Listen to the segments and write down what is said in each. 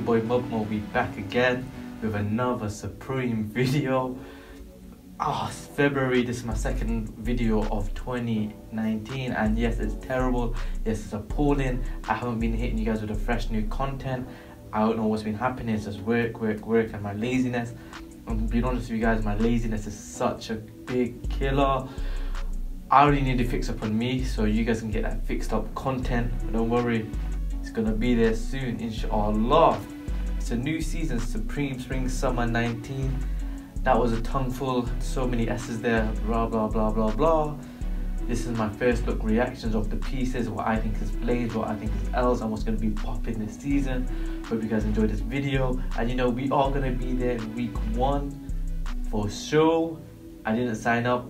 boy Mugmo be back again with another Supreme video. It's February. This is my second video of 2019, and yes, it's terrible. Yes, it's appalling. I haven't been hitting you guys with a fresh new content. I don't know what's been happening. It's just work, and my laziness. I'm being honest with you guys, my laziness is such a big killer. I really need to fix up on me so you guys can get that fixed up content. But don't worry, it's gonna be there soon, inshallah. It's a new season, Supreme Spring Summer 19. That was a tongue full, so many S's there, blah blah blah blah blah. This is my first look reactions of the pieces, what I think is Blaze, what I think is L's, and what's going to be popping this season. Hope you guys enjoyed this video. And you know, we are going to be there in week 1 for sure. I didn't sign up,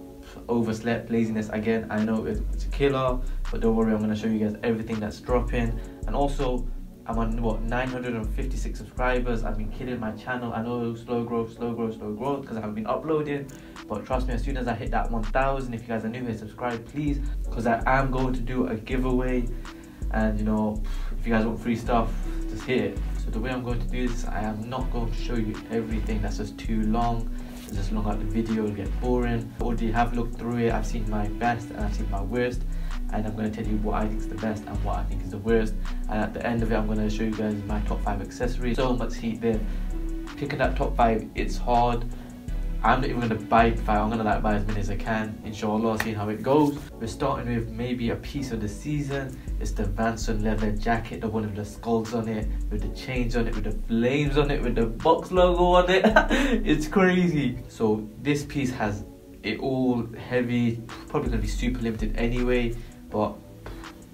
overslept, laziness again. I know it's a killer, but don't worry, I'm going to show you guys everything that's dropping. And also, I'm on what, 956 subscribers. I've been killing my channel. I know slow growth because I haven't been uploading, but trust me, as soon as I hit that 1,000, if you guys are new here, subscribe please, because I am going to do a giveaway. And you know, if you guys want free stuff, just hit it. So the way I'm going to do this, I am not going to show you everything. That's just too long. It's just long out the video, it'll get boring. I already have looked through it. I've seen my best and I've seen my worst, and I'm going to tell you what I think is the best and what I think is the worst. And at the end of it, I'm going to show you guys my top 5 accessories. So much heat there. Picking that top 5, it's hard. I'm not even going to buy 5. I'm going to buy as many as I can, inshallah, see how it goes. We're starting with maybe a piece of the season. It's the Vanson leather jacket, the one with the skulls on it, with the chains on it, with the flames on it, with the box logo on it. It's crazy. So this piece has it all heavy, probably going to be super limited anyway, but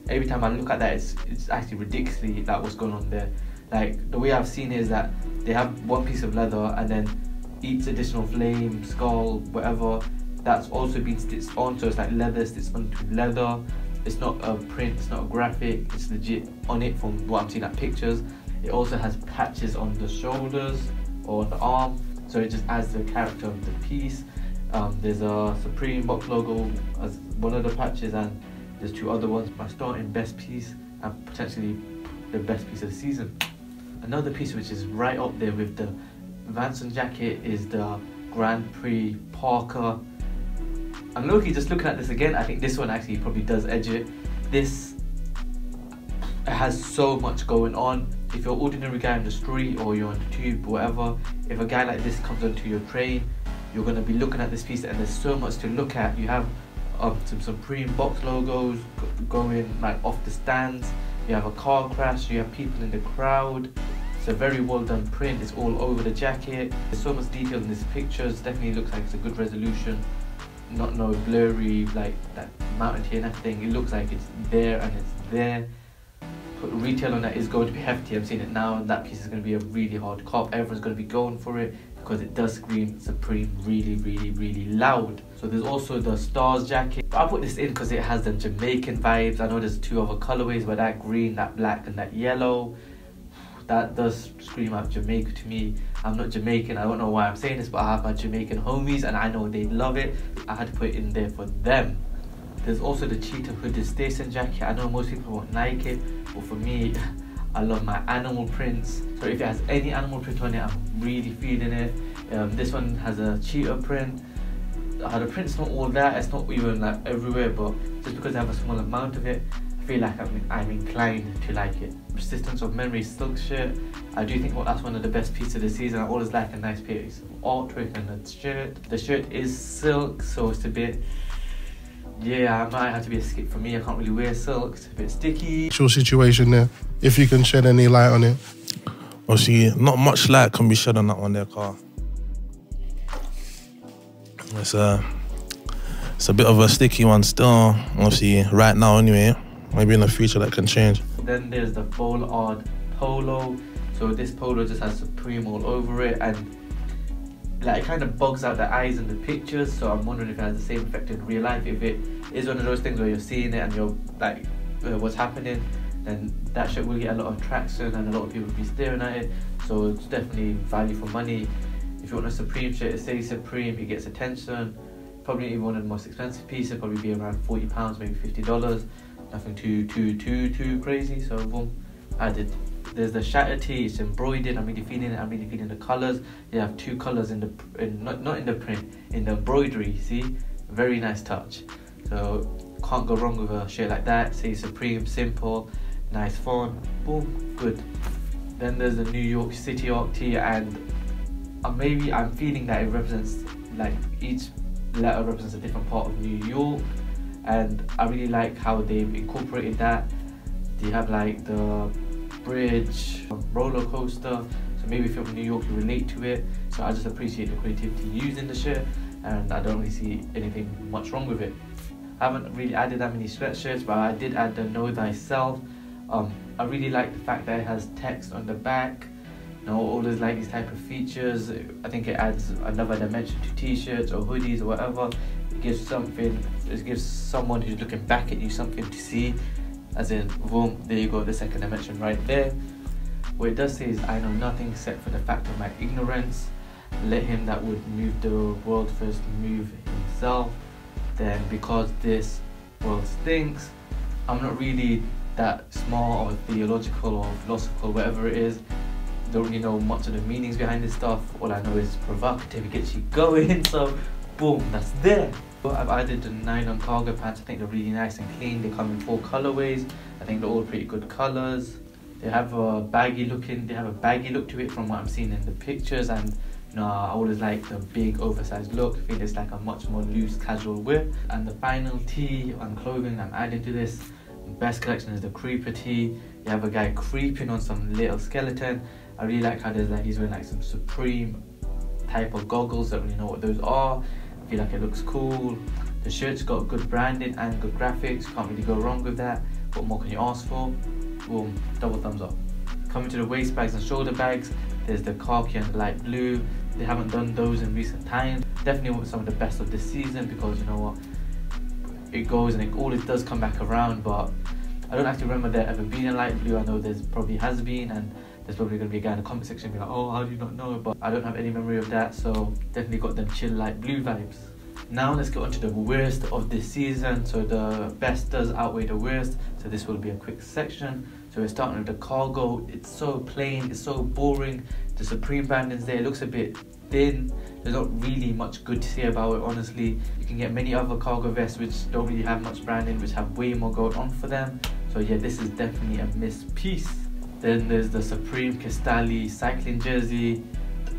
every time I look at that, it's actually ridiculously like what's going on there. Like, the way I've seen it is that they have one piece of leather, and then each additional flame, skull, whatever, that's also been stitched on. So it's like leather stitched onto leather. It's not a print, it's not a graphic, it's legit on it from what I'm seeing at pictures. It also has patches on the shoulders or on the arm, so it just adds the character of the piece. There's a Supreme box logo as one of the patches, and there's 2 other ones. My starting best piece and potentially the best piece of the season. Another piece which is right up there with the Vanson jacket is the Grand Prix Parker. I'm low-key just looking at this again. I think this one actually probably does edge it. This, it has so much going on. If you're an ordinary guy on the street or you're on the tube, whatever, if a guy like this comes onto your train, you're going to be looking at this piece, and there's so much to look at. You have some Supreme box logos going like off the stands. You have a car crash. You have people in the crowd. It's a very well done print. It's all over the jacket. There's so much detail in this picture. It definitely looks like it's a good resolution. Not no blurry like that mountain here and everything. It looks like it's there and it's there. But retail on that is going to be hefty. I'm seeing it now, and that piece is going to be a really hard cop. Everyone's going to be going for it because it does scream Supreme really loud. So there's also the Stars jacket. I put this in because it has the Jamaican vibes. I know there's 2 other colorways, but that green, that black, and that yellow, that does scream out Jamaica to me. I'm not Jamaican, I don't know why I'm saying this, but I have my Jamaican homies and I know they love it. I had to put it in there for them. There's also the Cheetah Hooded Station jacket. I know most people won't like it, but for me, I love my animal prints. So if it has any animal print on it, I'm really feeling it. This one has a cheetah print. The print's not all that, it's not even like everywhere, but just because I have a small amount of it, I feel like I'm inclined to like it. Resistance of Memory silk shirt. I do think that's one of the best pieces of the season. I always like a nice piece of artwork on the shirt. The shirt is silk, so it's a bit, yeah, I might have to be a skip for me. I can't really wear silk, it's a bit sticky. What's your situation there? If you can shed any light on it. Obviously, not much light can be shed on that one there, car. It's a bit of a sticky one still, obviously, right now anyway. Maybe in the future that can change. Then there's the Foulard polo. So this polo just has Supreme all over it, and like it kind of bugs out the eyes in the pictures. So I'm wondering if it has the same effect in real life. If it is one of those things where you're seeing it and you're like, what's happening, then that shirt will get a lot of traction and a lot of people will be staring at it. So it's definitely value for money. If you want a Supreme shirt, it says Supreme, it gets attention. Probably even one of the most expensive pieces, probably be around £40, maybe $50. Nothing too crazy. So boom, added There's the shatter tee, it's embroidered. I'm really feeling it. I'm really feeling the colours. You have 2 colours in the not in the print, in the embroidery. See, very nice touch. So can't go wrong with a shirt like that. Say Supreme, simple, nice font. Boom, good. Then there's the New York City Arc tee, and maybe I'm feeling that it represents, like, each letter represents a different part of New York, and I really like how they've incorporated that. They have like the bridge, roller coaster, so maybe if you're from New York you relate to it. So I just appreciate the creativity used in the shirt, and I don't really see anything much wrong with it. I haven't really added that many sweatshirts, but I did add the Know Thyself. I really like the fact that it has text on the back. You know, always like these type of features. I think it adds another dimension to t-shirts or hoodies or whatever. It gives something, it gives someone who's looking back at you something to see, as in, boom, there you go, the second dimension right there. What it does say is, I know nothing except for the fact of my ignorance. Let him that would move the world first move himself. Then because this world stinks, I'm not really that smart or theological or philosophical, whatever it is. Don't really know much of the meanings behind this stuff. All I know is provocative, it gets you going. So boom, that's there. I've added the nylon cargo pants. I think they're really nice and clean. They come in 4 colorways. I think they're all pretty good colors. They have a baggy look to it from what I'm seeing in the pictures, and you know, I always like the big oversized look. I feel it's like a much more loose casual wear. And the final tee and clothing I'm adding to this best collection is the creeper tee. You have a guy creeping on some little skeleton. I really like how there's like, he's wearing like some Supreme type of goggles. Don't really know what those are. I feel like it looks cool. The shirt's got good branding and good graphics. Can't really go wrong with that. What more can you ask for? Boom, double thumbs up. Coming to the waist bags and shoulder bags, there's the khaki and the light blue. They haven't done those in recent times. Definitely some of the best of this season, because you know what, it goes and it always does come back around. But I don't actually remember there ever being a light blue. I know there's probably has been, and there's probably going to be a guy in the comment section be like, oh, how do you not know? But I don't have any memory of that, so definitely got them chill light blue vibes. Now let's get on to the worst of this season. So the best does outweigh the worst, so this will be a quick section. So we're starting with the cargo. It's so plain, it's so boring. The Supreme branding's there, it looks a bit thin. There's not really much good to say about it, honestly. You can get many other cargo vests which don't really have much branding, which have way more going on for them. So yeah, this is definitely a missed piece. Then there's the Supreme Cristalli cycling jersey.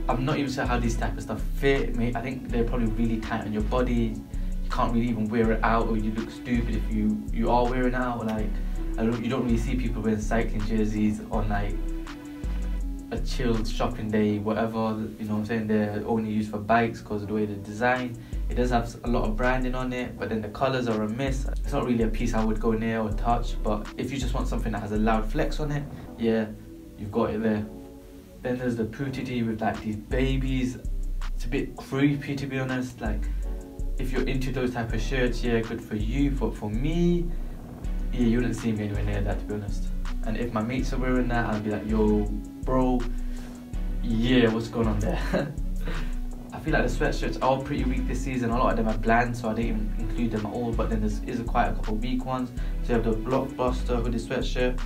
I'm not even sure how these type of stuff fit. I think they're probably really tight on your body. You can't really even wear it out, or you look stupid if you are wearing it out. Like, you don't really see people wearing cycling jerseys on like a chilled shopping day, whatever, you know what I'm saying. They're only used for bikes because of the way they're designed. It does have a lot of branding on it, but then the colours are a miss. It's not really a piece I would go near or touch, but if you just want something that has a loud flex on it, yeah, you've got it there. Then there's the Pootie tee with like these babies. It's a bit creepy, to be honest. Like, if you're into those type of shirts, yeah, good for you. But for me, yeah, you wouldn't see me anywhere near that, to be honest. And if my mates are wearing that, I'd be like, yo, bro, yeah, what's going on there? I feel like the sweatshirts are pretty weak this season. A lot of them are bland, so I didn't even include them at all. But then there's quite a couple of weak ones. So you have the Blockbuster hoodie sweatshirt,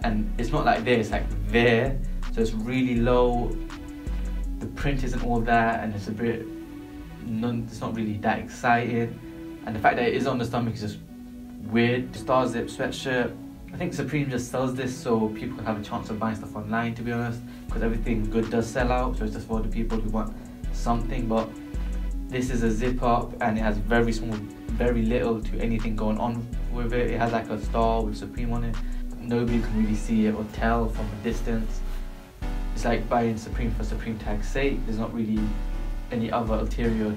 and it's not like there, it's like there. So it's really low. The print isn't all that, and it's a bit, it's not really that exciting. And the fact that it is on the stomach is just weird. Star Zip sweatshirt. I think Supreme just sells this so people can have a chance of buying stuff online, to be honest, because everything good does sell out. So it's just for the people who want something. But this is a zip up, and it has very small, very little to anything going on with it. It has like a star with Supreme on it. Nobody can really see it or tell from a distance. It's like buying Supreme for Supreme tag's sake. There's not really any other ulterior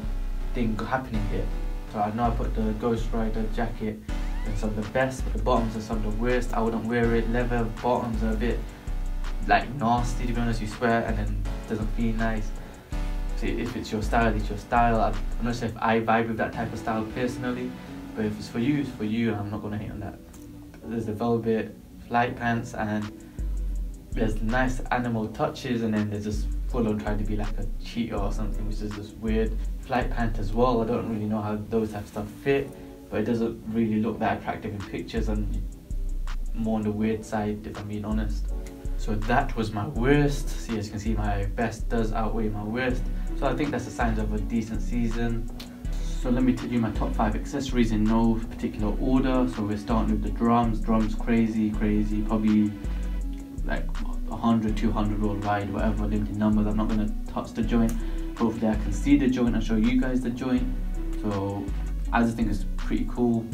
thing happening here. So I know I put the Ghost Rider jacket in some of the best, but the bottoms are some of the worst. I wouldn't wear it. Leather bottoms are a bit like nasty, to be honest. You sweat and then it doesn't feel nice. So if it's your style, it's your style. I'm not sure if I vibe with that type of style personally, but if it's for you, it's for you, and I'm not gonna hate on that. There's the velvet flight pants, and there's nice animal touches, and then there's just full on trying to be like a cheetah or something, which is just weird. Flight pant as well. I don't really know how those type of stuff fit, but it doesn't really look that attractive in pictures, and more on the weird side, if I'm being honest. So that was my worst. So as you can see, my best does outweigh my worst. So I think that's a sign of a decent season. So let me tell you my top 5 accessories in no particular order. So we're starting with the drums. Drums crazy, probably like 100, 200 worldwide, whatever, limited numbers. I'm not going to touch the joint. Hopefully I can see the joint and show you guys the joint. So I just think it's pretty cool.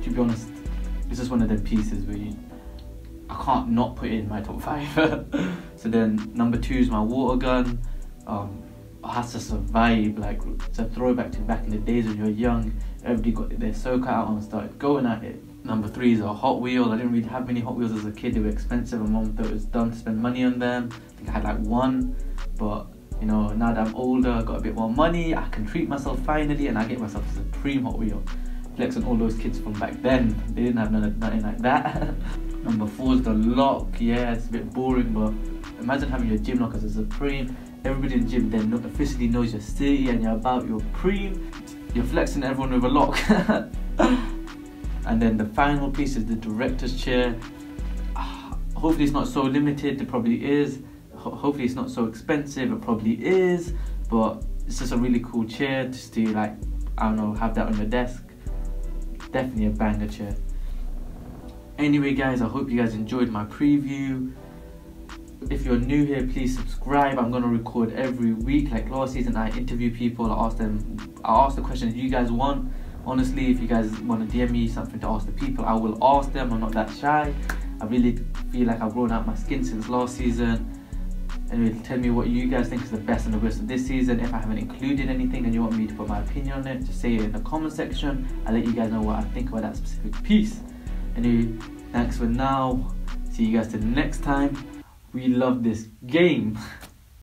To be honest, it's just one of them pieces where I can't not put it in my top 5. So then number 2 is my water gun. Has to survive, like it's a throwback to back in the days when you were young. Everybody got their soaker out and started going at it. Number 3 is a Hot Wheel. I didn't really have many Hot Wheels as a kid. They were expensive and mom thought it was dumb to spend money on them. I think I had like one, but you know, now that I'm older, got a bit more money, I can treat myself finally, and I get myself a Supreme Hot Wheel. Flex on all those kids from back then. They didn't have nothing like that. Number 4 is the lock. Yeah, it's a bit boring, but imagine having your gym lock as a Supreme. Everybody in the gym then officially knows your city and you're about your Prix. You're flexing everyone with a lock. And then the final piece is the director's chair. Hopefully it's not so limited. It probably is. Hopefully it's not so expensive. It probably is. But it's just a really cool chair just to, like, I don't know, have that on your desk. Definitely a banger chair. Anyway guys, I hope you guys enjoyed my preview. If you're new here, please subscribe. I'm gonna record every week. Like last season, I interview people. I ask the questions you guys want. Honestly, if you guys want to DM me something to ask the people, I will ask them. I'm not that shy. I really feel like I've grown out my skin since last season. Anyway, tell me what you guys think is the best and the worst of this season. If I haven't included anything and you want me to put my opinion on it, just say it in the comment section. I'll let you guys know what I think about that specific piece. Anyway, thanks for now. See you guys till next time. We love this game.